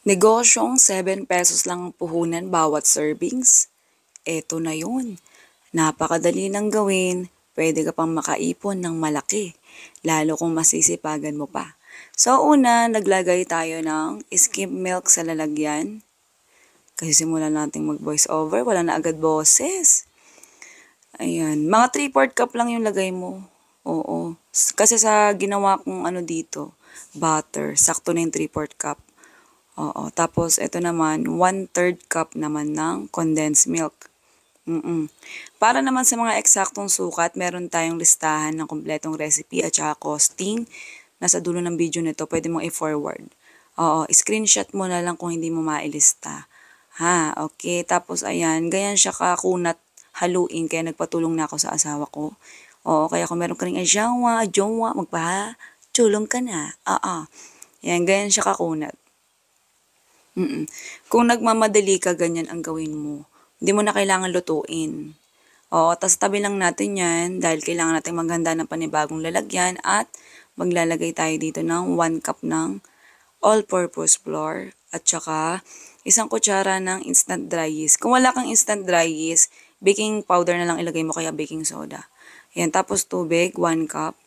Negosyong 7 pesos lang ang puhunan bawat servings? Eto na yun. Napakadali ng gawin, pwede ka pang makaipon ng malaki, lalo kung masisipagan mo pa. So una, naglagay tayo ng skim milk sa lalagyan. Kasi simulan natin mag-voice over, wala na agad boses. Ayan, mga 3/4 cup lang yung lagay mo. Oo. Kasi sa ginawa kong ano dito, butter, sakto na yung 3/4 cup. Oo. Tapos, ito naman, 1/3 cup naman ng condensed milk. Para naman sa mga eksaktong sukat, meron tayong listahan ng kompletong recipe at saka costing. Nasa dulo ng video nito, pwede mong i-forward. Oo, screenshot mo na lang kung hindi mo mailista. Ha, okay. Tapos, ayan, ganyan siya kakunat haluin, kaya nagpatulong na ako sa asawa ko. Oo, kaya kung meron ka rin jowa, tulong ka na. Oo. Yan, ganyan siya kakunat. Kung nagmamadali ka, ganyan ang gawin mo. Hindi mo na kailangan lutuin. Oo, tas tabi lang natin yan dahil kailangan natin maghanda ng panibagong lalagyan at maglalagay tayo dito ng 1 cup ng all-purpose flour at saka 1 kutsara ng instant dry yeast. Kung wala kang instant dry yeast, baking powder na lang ilagay mo kaya baking soda. Yan, tapos tubig, 1 cup.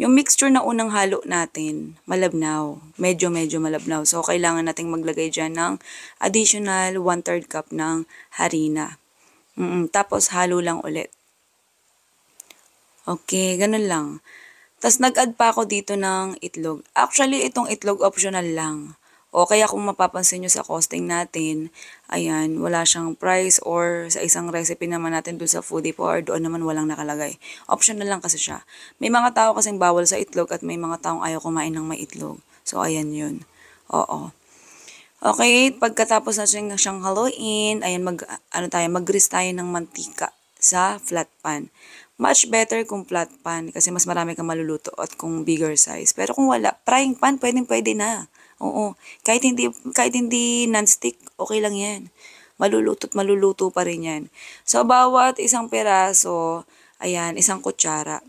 Yung mixture na unang halo natin, malabnaw. Medyo malabnaw. So, kailangan nating maglagay dyan ng additional 1/3 cup ng harina. Tapos, halo lang ulit. Okay, ganun lang. Tapos, nag-add pa ako dito ng itlog. Actually, itong itlog optional lang. O kaya kung mapapansin nyo sa costing natin, ayan, wala siyang price or sa isang recipe naman natin dun sa Foodie or doon naman walang nakalagay. Optional lang kasi siya. May mga tao kasing bawal sa itlog at may mga taong ayaw kumain ng may itlog. So, ayan yun. Oo. Okay, pagkatapos na siyang haluin, ayan, mag-grease tayo ng mantika sa flat pan. Much better kung flat pan kasi mas marami kang maluluto at kung bigger size. Pero kung wala, frying pan, pwede na. Oo. Kahit hindi non-stick, okay lang yan. Maluluto't maluluto pa rin yan. So, bawat isang peraso, ayan, 1 kutsara.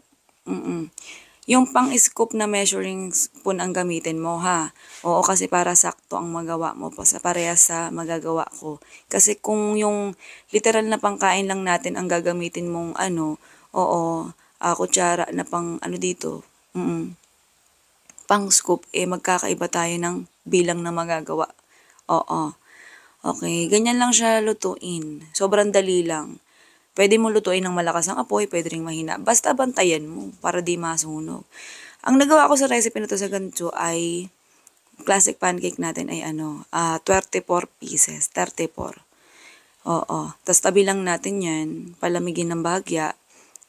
Yung pang-scoop na measuring spoon ang gamitin mo, ha? Oo, kasi para sakto ang magawa mo pa sa parehas sa magagawa ko. Kasi kung yung literal na pangkain lang natin ang gagamitin mong oo, kutsara na pang ano dito, pang scoop, magkakaiba tayo ng bilang na magagawa. Oo. Okay, ganyan lang siya lutuin. Sobrang dali lang. Pwede mo lutuin ng malakas ang apoy, pwede ring mahina. Basta bantayan mo para di masunog. Ang nagawa ko sa recipe na to sa ganito ay classic pancake natin ay 34 pieces. 34. Oo. Tapos tabi lang natin yan, palamigin ng bahagya.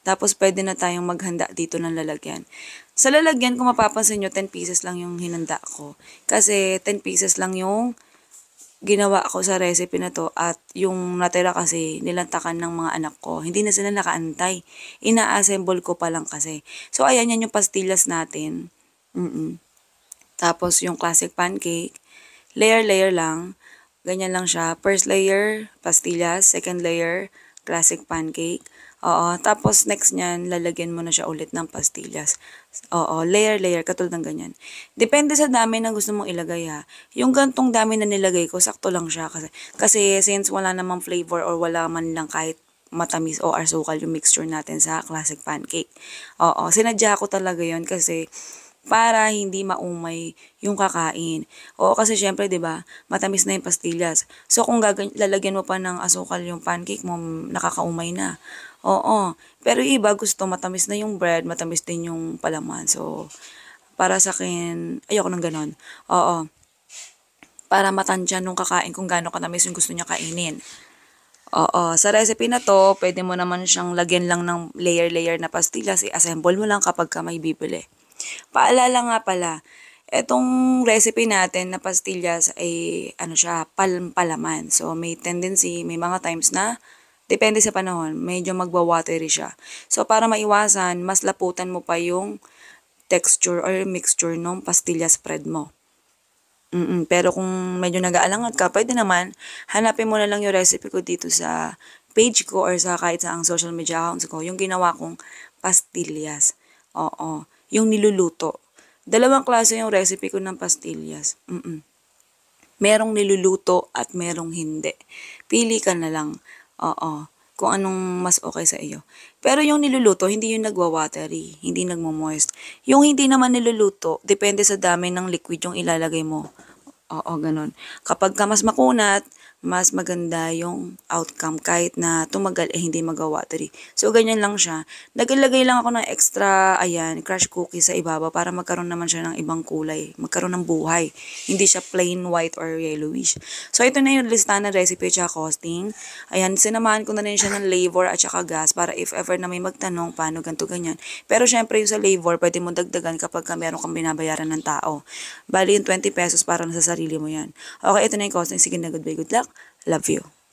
Tapos pwede na tayong maghanda dito ng lalagyan. Sa lalagyan, kung mapapansin nyo, 10 pieces lang yung hinanda ko. Kasi 10 pieces lang yung ginawa ko sa recipe na to at yung natira kasi nilantakan ng mga anak ko. Hindi na sila nakaantay. Ina-assemble ko pa lang kasi. So, ayan yan yung pastillas natin. Tapos, yung classic pancake. Layer-layer lang. Ganyan lang siya. First layer, pastillas. Second layer, classic pancake. Oo. Tapos, next nyan, lalagyan mo na siya ulit ng pastillas. Oo. Layer-layer, katulad ng ganyan. Depende sa dami na gusto mong ilagay, ha. Yung gantong dami na nilagay ko, sakto lang siya. Kasi since wala namang flavor or wala man lang kahit matamis o asukal yung mixture natin sa classic pancake. Oo. Sinadya ko talaga yon kasi para hindi maumay yung kakain. Oo, kasi syempre, 'di ba, matamis na yung pastillas. So kung lalagyan mo pa ng asukal yung pancake mo, nakakaumay na. Oo. Pero yung iba gusto matamis na yung bread, matamis din yung palaman. So para sa akin, ayoko ng ganon. Oo. Para matansya nung kakain kung gaano katamis yung gusto niya kainin. Oo, sa recipe na to, pwede mo naman siyang lagyan lang ng layer-layer na pastillas, i-assemble mo lang kapag ka may bibili. Paalala nga pala, etong recipe natin na pastillas ay siya, palaman. So may tendency, may mga times na depende sa panahon, medyo magwa-watery siya. So para maiwasan, mas laputan mo pa yung texture or mixture ng pastilla spread mo. Pero kung medyo nag-aalangan ka, pwede naman, hanapin mo na lang yung recipe ko dito sa page ko or sa kahit sa ang social media accounts ko, yung ginawa kong pastillas. Oo, yung niluluto. Dalawang klase yung recipe ko ng pastillas. Merong niluluto at merong hindi. Pili ka na lang. Oo. Kung anong mas okay sa iyo. Pero yung niluluto, hindi yung nagwa-watery, hindi nagmo-moist. Yung hindi naman niluluto, depende sa dami ng liquid yung ilalagay mo. Oo, ganun. Kapag ka mas makunat, mas maganda yung outcome kahit na tumagal eh hindi magawatery. So, ganyan lang siya. Naglagay lang ako ng extra, ayan, crush cookie sa ibaba para magkaroon naman siya ng ibang kulay. Magkaroon ng buhay. Hindi siya plain white or yellowish. So, ito na yung listahan ng recipe at costing. Ayan, sinamahan ko na rin siya ng labor at saka gas para if ever na may magtanong paano ganito ganyan. Pero syempre yung sa labor, pwede mo dagdagan kapag ka meron kang binabayaran ng tao. Bali yung 20 pesos para na sa sarili mo yan. Okay, ito na yung costing. Sige na, goodbye, good luck. Love you.